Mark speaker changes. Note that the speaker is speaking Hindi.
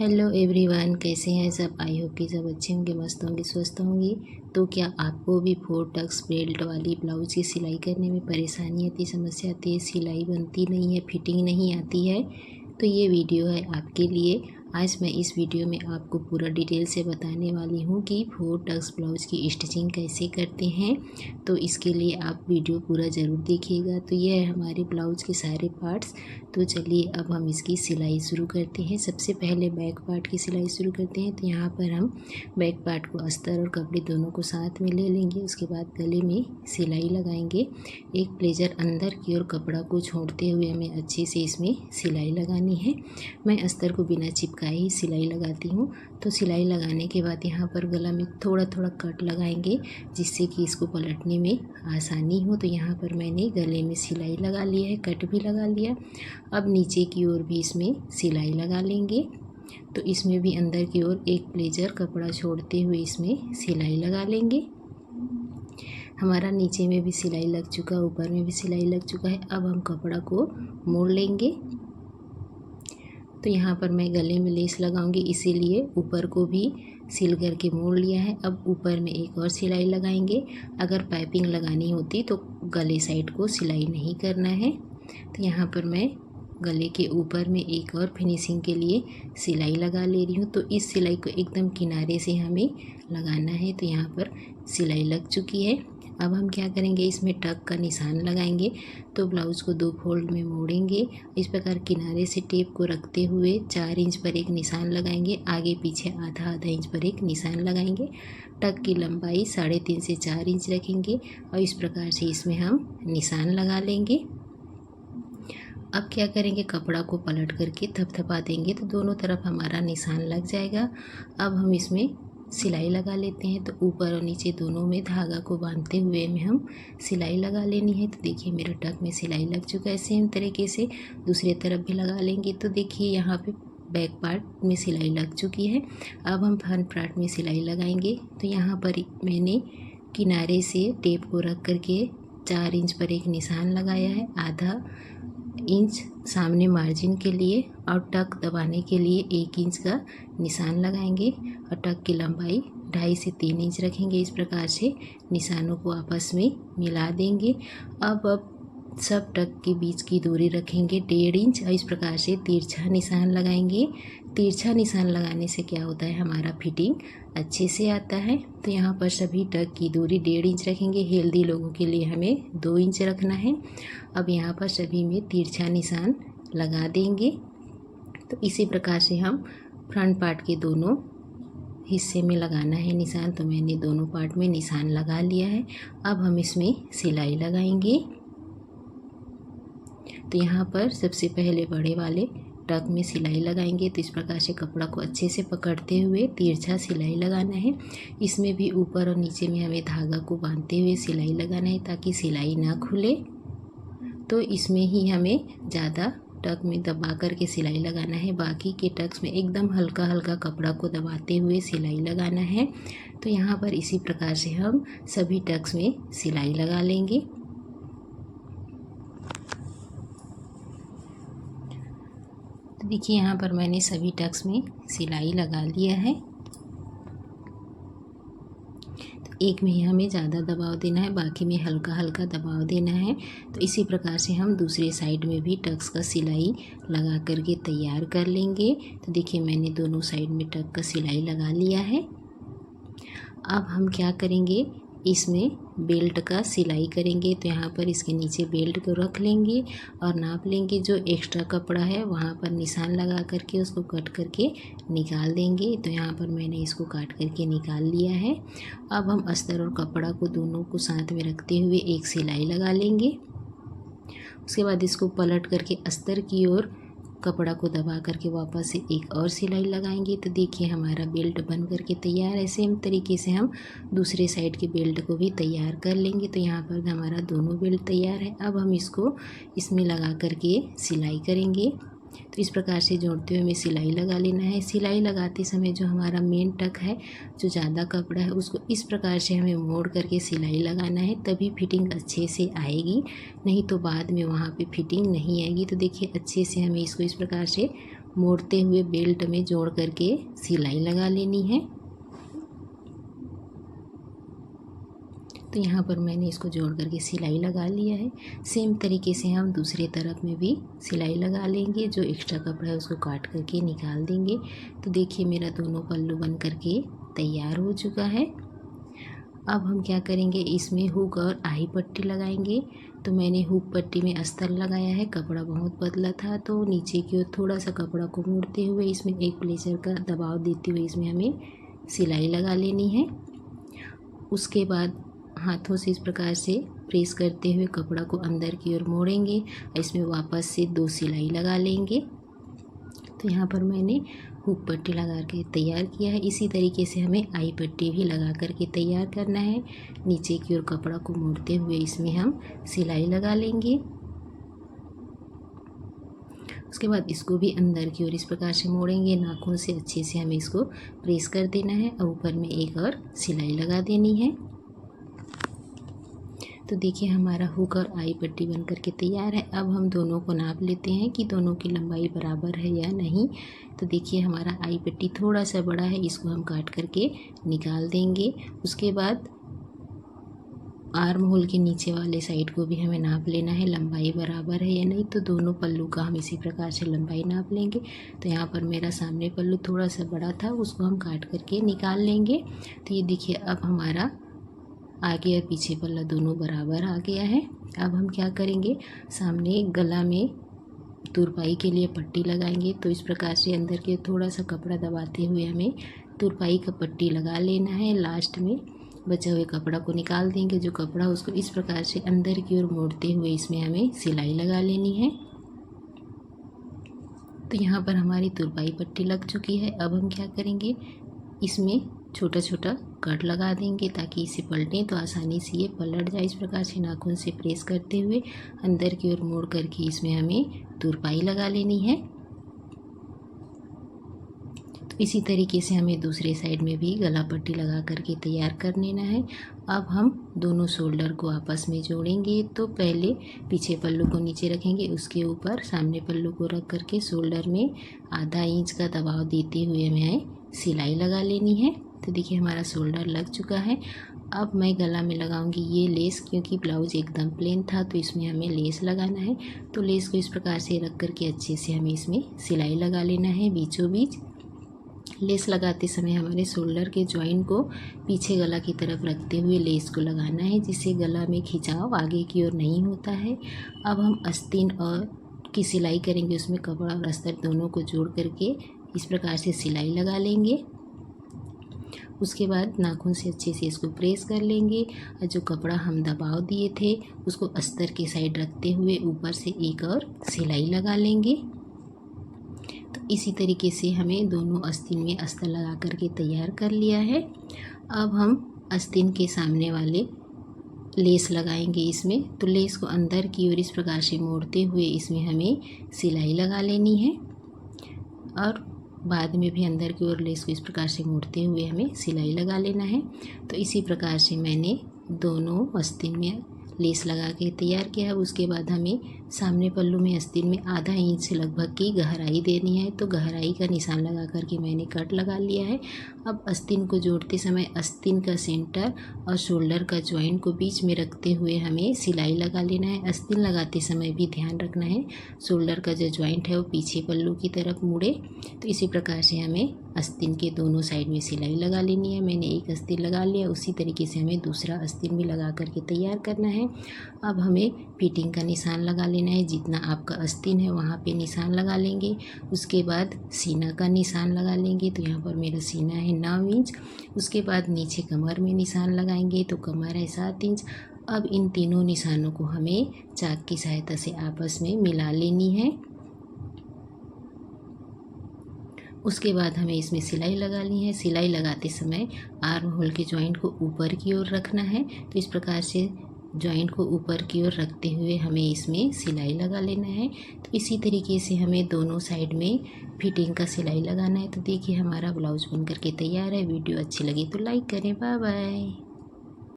Speaker 1: हेलो एवरीवन, कैसे हैं सब। आई होप कि सब अच्छे होंगे, मस्त होंगे, स्वस्थ होंगे। तो क्या आपको भी 4 टक्स बेल्ट वाली ब्लाउज़ की सिलाई करने में परेशानी आती, समस्या आती है, सिलाई बनती नहीं है, फिटिंग नहीं आती है, तो ये वीडियो है आपके लिए। आज मैं इस वीडियो में आपको पूरा डिटेल से बताने वाली हूँ कि 4 टक्स ब्लाउज़ की स्टिचिंग कैसे करते हैं। तो इसके लिए आप वीडियो पूरा ज़रूर देखिएगा। तो ये है हमारे ब्लाउज़ के सारे पार्ट्स। तो चलिए अब हम इसकी सिलाई शुरू करते हैं। सबसे पहले बैक पार्ट की सिलाई शुरू करते हैं। तो यहाँ पर हम बैक पार्ट को अस्तर और कपड़े दोनों को साथ में ले लेंगे। उसके बाद गले में सिलाई लगाएंगे। एक प्लेजर अंदर की ओर कपड़ा को छोड़ते हुए हमें अच्छे से इसमें सिलाई लगानी है। मैं अस्तर को बिना चिपकाए ही सिलाई लगाती हूँ। तो सिलाई लगाने के बाद यहाँ पर गला में थोड़ा थोड़ा कट लगाएंगे, जिससे कि इसको पलटने में आसानी हो। तो यहाँ पर मैंने गले में सिलाई लगा लिया है, कट भी लगा लिया। अब नीचे की ओर भी इसमें सिलाई लगा लेंगे। तो इसमें भी अंदर की ओर एक प्लेजर कपड़ा छोड़ते हुए इसमें सिलाई लगा लेंगे। हमारा नीचे में भी सिलाई लग चुका, ऊपर में भी सिलाई लग चुका है। अब हम कपड़ा को मोड़ लेंगे। तो यहाँ पर मैं गले में लेस लगाऊंगी, इसीलिए ऊपर को भी सिल करके मोड़ लिया है। अब ऊपर में एक और सिलाई लगाएंगे। अगर पाइपिंग लगानी होती तो गले साइड को सिलाई नहीं करना है। तो यहाँ पर मैं गले के ऊपर में एक और फिनिशिंग के लिए सिलाई लगा ले रही हूँ। तो इस सिलाई को एकदम किनारे से हमें लगाना है। तो यहाँ पर सिलाई लग चुकी है। अब हम क्या करेंगे, इसमें टक का निशान लगाएंगे। तो ब्लाउज़ को 2 फोल्ड में मोड़ेंगे। इस प्रकार किनारे से टेप को रखते हुए 4 इंच पर एक निशान लगाएंगे। आगे पीछे आधा आधा इंच पर एक निशान लगाएंगे। टक की लंबाई 3.5 से 4 इंच रखेंगे और इस प्रकार से इसमें हम निशान लगा लेंगे। अब क्या करेंगे, कपड़ा को पलट करके थपथपा देंगे तो दोनों तरफ हमारा निशान लग जाएगा। अब हम इसमें सिलाई लगा लेते हैं। तो ऊपर और नीचे दोनों में धागा को बांधते हुए में हम सिलाई लगा लेनी है। तो देखिए मेरा टक में सिलाई लग चुका है। सेम तरीके से दूसरे तरफ भी लगा लेंगे। तो देखिए यहाँ पे बैक पार्ट में सिलाई लग चुकी है। अब हम फ्रंट पार्ट में सिलाई लगाएंगे। तो यहाँ पर मैंने किनारे से टेप को रख करके 4 इंच पर एक निशान लगाया है। आधा इंच सामने मार्जिन के लिए और टक दबाने के लिए 1 इंच का निशान लगाएंगे और टक की लंबाई 2.5 से 3 इंच रखेंगे। इस प्रकार से निशानों को आपस में मिला देंगे। अब सब टक के बीच की दूरी रखेंगे 1.5 इंच और इस प्रकार से तिरछा निशान लगाएंगे। तिरछा निशान लगाने से क्या होता है, हमारा फिटिंग अच्छे से आता है। तो यहाँ पर सभी टक की दूरी 1.5 इंच रखेंगे। हेल्दी लोगों के लिए हमें 2 इंच रखना है। अब यहाँ पर सभी में तिरछा निशान लगा देंगे। तो इसी प्रकार से हम फ्रंट पार्ट के दोनों हिस्से में लगाना है निशान। तो मैंने दोनों पार्ट में निशान लगा लिया है। अब हम इसमें सिलाई लगाएंगे। तो यहाँ पर सबसे पहले बड़े वाले टक में सिलाई लगाएंगे। तो इस प्रकार से कपड़ा को अच्छे से पकड़ते हुए तिरछा सिलाई लगाना है। इसमें भी ऊपर और नीचे में हमें धागा को बांधते हुए सिलाई लगाना है ताकि सिलाई ना खुले। तो इसमें ही हमें ज़्यादा टक में दबा करके सिलाई लगाना है। बाकी के टक्स में एकदम हल्का हल्का कपड़ा को दबाते हुए सिलाई लगाना है। तो यहाँ पर इसी प्रकार से हम सभी टक्स में सिलाई लगा लेंगे। तो देखिए यहाँ पर मैंने सभी टक्स में सिलाई लगा लिया है। तो एक में ही हमें ज़्यादा दबाव देना है, बाकी में हल्का हल्का दबाव देना है। तो इसी प्रकार से हम दूसरे साइड में भी टक्स का सिलाई लगा करके तैयार कर लेंगे। तो देखिए मैंने दोनों साइड में टक का सिलाई लगा लिया है। अब हम क्या करेंगे, इसमें बेल्ट का सिलाई करेंगे। तो यहाँ पर इसके नीचे बेल्ट को रख लेंगे और नाप लेंगे। जो एक्स्ट्रा कपड़ा है वहाँ पर निशान लगा करके उसको कट करके निकाल देंगे। तो यहाँ पर मैंने इसको काट करके निकाल लिया है। अब हम अस्तर और कपड़ा को दोनों को साथ में रखते हुए एक सिलाई लगा लेंगे। उसके बाद इसको पलट करके अस्तर की ओर कपड़ा को दबा करके वापस से एक और सिलाई लगाएंगे। तो देखिए हमारा बेल्ट बन करके तैयार है। सेम तरीके से हम दूसरे साइड के बेल्ट को भी तैयार कर लेंगे। तो यहाँ पर हमारा दोनों बेल्ट तैयार है। अब हम इसको इसमें लगा करके सिलाई करेंगे। तो इस प्रकार से जोड़ते हुए हमें सिलाई लगा लेना है। सिलाई लगाते समय जो हमारा मेन टक है, जो ज़्यादा कपड़ा है, उसको इस प्रकार से हमें मोड़ करके सिलाई लगाना है, तभी फिटिंग अच्छे से आएगी। नहीं तो बाद में वहाँ पे फिटिंग नहीं आएगी। तो देखिए अच्छे से हमें इसको इस प्रकार से मोड़ते हुए बेल्ट में जोड़ करके सिलाई लगा लेनी है। तो यहाँ पर मैंने इसको जोड़ करके सिलाई लगा लिया है। सेम तरीके से हम दूसरे तरफ में भी सिलाई लगा लेंगे। जो एक्स्ट्रा कपड़ा है उसको काट करके निकाल देंगे। तो देखिए मेरा दोनों पल्लू बन करके तैयार हो चुका है। अब हम क्या करेंगे, इसमें हुक और आई पट्टी लगाएंगे। तो मैंने हुक पट्टी में अस्तर लगाया है। कपड़ा बहुत पतला था तो नीचे की ओर थोड़ा सा कपड़ा को मोड़ते हुए इसमें एक प्लेचर का दबाव देते हुए इसमें हमें सिलाई लगा लेनी है। उसके बाद हाथों से इस प्रकार से प्रेस करते हुए कपड़ा को अंदर की ओर मोड़ेंगे। इसमें वापस से 2 सिलाई लगा लेंगे। तो यहाँ पर मैंने हुक पट्टी लगा के तैयार किया है। इसी तरीके से हमें आई पट्टी भी लगा करके तैयार करना है। नीचे की ओर कपड़ा को मोड़ते हुए इसमें हम सिलाई लगा लेंगे। उसके बाद इसको भी अंदर की ओर इस प्रकार से मोड़ेंगे। नाखून से अच्छे से हमें इसको प्रेस कर देना है और ऊपर में एक और सिलाई लगा देनी है। तो देखिए हमारा हुक और आई पट्टी बन करके तैयार है। अब हम दोनों को नाप लेते हैं कि दोनों की लंबाई बराबर है या नहीं। तो देखिए हमारा आई पट्टी थोड़ा सा बड़ा है, इसको हम काट करके निकाल देंगे। उसके बाद आर्म होल के नीचे वाले साइड को भी हमें नाप लेना है, लंबाई बराबर है या नहीं। तो दोनों पल्लू का हम इसी प्रकार से लंबाई नाप लेंगे। तो यहाँ पर मेरा सामने पल्लू थोड़ा सा बड़ा था, उसको हम काट करके निकाल लेंगे। तो ये देखिए अब हमारा आगे और पीछे पल्ला दोनों बराबर आ गया है। अब हम क्या करेंगे, सामने गला में तुरपाई के लिए पट्टी लगाएंगे। तो इस प्रकार से अंदर के थोड़ा सा कपड़ा दबाते हुए हमें तुरपाई का पट्टी लगा लेना है। लास्ट में बचे हुए कपड़ा को निकाल देंगे। जो कपड़ा उसको इस प्रकार से अंदर की ओर मोड़ते हुए इसमें हमें सिलाई लगा लेनी है। तो यहाँ पर हमारी तुरपाई पट्टी लग चुकी है। अब हम क्या करेंगे, इसमें छोटा छोटा कट लगा देंगे ताकि इसे पलटें तो आसानी से ये पलट जाए। इस प्रकार से नाखून से प्रेस करते हुए अंदर की ओर मोड़ करके इसमें हमें तुरपाई लगा लेनी है। तो इसी तरीके से हमें दूसरे साइड में भी गला पट्टी लगा करके तैयार कर लेना है। अब हम दोनों शोल्डर को आपस में जोड़ेंगे। तो पहले पीछे पल्लू को नीचे रखेंगे, उसके ऊपर सामने पल्लू को रख करके शोल्डर में आधा इंच का दबाव देते हुए हमें सिलाई लगा लेनी है। तो देखिए हमारा शोल्डर लग चुका है। अब मैं गला में लगाऊंगी ये लेस, क्योंकि ब्लाउज एकदम प्लेन था तो इसमें हमें लेस लगाना है। तो लेस को इस प्रकार से रख करके अच्छे से हमें इसमें सिलाई लगा लेना है बीचों बीच। लेस लगाते समय हमारे शोल्डर के जॉइंट को पीछे गला की तरफ रखते हुए लेस को लगाना है, जिससे गला में खिंचाव आगे की ओर नहीं होता है। अब हम आस्तीन और की सिलाई करेंगे, उसमें कपड़ा और अस्तर दोनों को जोड़ करके इस प्रकार से सिलाई लगा लेंगे। उसके बाद नाखून से अच्छे से इसको प्रेस कर लेंगे और जो कपड़ा हम दबाव दिए थे उसको अस्तर के साइड रखते हुए ऊपर से एक और सिलाई लगा लेंगे। तो इसी तरीके से हमें दोनों आस्तीन में अस्तर लगा करके तैयार कर लिया है। अब हम आस्तीन के सामने वाले लेस लगाएंगे इसमें। तो लेस को अंदर की ओर इस प्रकार से मोड़ते हुए इसमें हमें सिलाई लगा लेनी है और बाद में भी अंदर की ओर लेस को इस प्रकार से मोड़ते हुए हमें सिलाई लगा लेना है। तो इसी प्रकार से मैंने दोनों आस्तीन में लेस लगा के तैयार किया है। उसके बाद हमें सामने पल्लू में आस्तीन में आधा इंच से लगभग की गहराई देनी है। तो गहराई का निशान लगा करके मैंने कट लगा लिया है। अब आस्तीन को जोड़ते समय आस्तीन का सेंटर और शोल्डर का जॉइंट को बीच में रखते हुए हमें सिलाई लगा लेना है। आस्तीन लगाते समय भी ध्यान रखना है शोल्डर का जो जॉइंट है वो पीछे पल्लू की तरफ मुड़े। तो इसी प्रकार से हमें आस्तीन के दोनों साइड में सिलाई लगा लेनी है। मैंने एक आस्तीन लगा लिया, उसी तरीके से हमें दूसरा आस्तीन भी लगा करके तैयार करना है। अब हमें फिटिंग का निशान लगा लेना है। जितना आपका आस्तीन है वहाँ पे निशान लगा लेंगे। उसके बाद सीना का निशान लगा लेंगे। तो यहाँ पर मेरा सीना है 9 इंच। उसके बाद नीचे कमर में निशान लगाएंगे तो कमर है 7 इंच। अब इन तीनों निशानों को हमें चाक की सहायता से आपस में मिला लेनी है। उसके बाद हमें इसमें सिलाई लगानी है। सिलाई लगाते समय आर्म होल के जॉइंट को ऊपर की ओर रखना है। तो इस प्रकार से जॉइंट को ऊपर की ओर रखते हुए हमें इसमें सिलाई लगा लेना है। तो इसी तरीके से हमें दोनों साइड में फिटिंग का सिलाई लगाना है। तो देखिए हमारा ब्लाउज बन करके तैयार है। वीडियो अच्छी लगी तो लाइक करें। Bye bye.